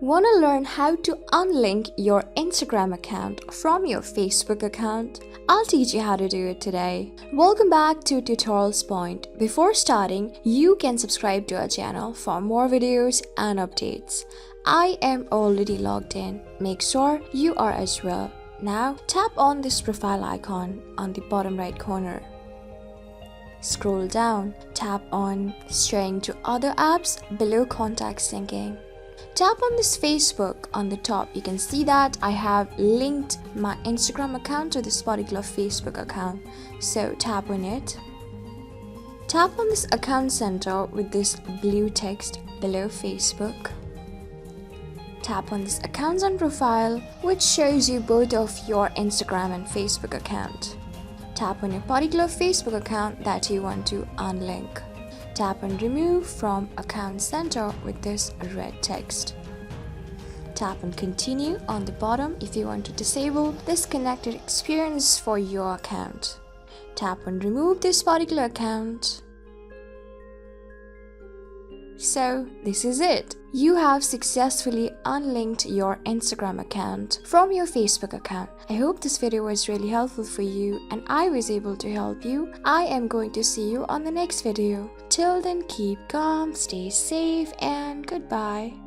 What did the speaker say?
Want to learn how to unlink your Instagram account from your Facebook account? I'll teach you how to do it today. Welcome back to Tutorials Point. Before starting, you can subscribe to our channel for more videos and updates. I am already logged in. Make sure you are as well. Now tap on this profile icon on the bottom right corner. Scroll down, tap on Sharing to Other Apps below Contact Syncing. Tap on this Facebook on the top. You can see that I have linked my Instagram account to this particular Facebook account. So tap on it. Tap on this account center with this blue text below Facebook. Tap on this Accounts and Profile, which shows you both of your Instagram and Facebook account. Tap on your particular Facebook account that you want to unlink. Tap on Remove from Account Center with this red text. Tap on Continue on the bottom if you want to disable this connected experience for your account. Tap on Remove this particular account. So this is it. You have successfully unlinked your Instagram account from your Facebook account. I hope this video was really helpful for you and I was able to help you. I am going to see you on the next video. Till then, keep calm, stay safe, and goodbye.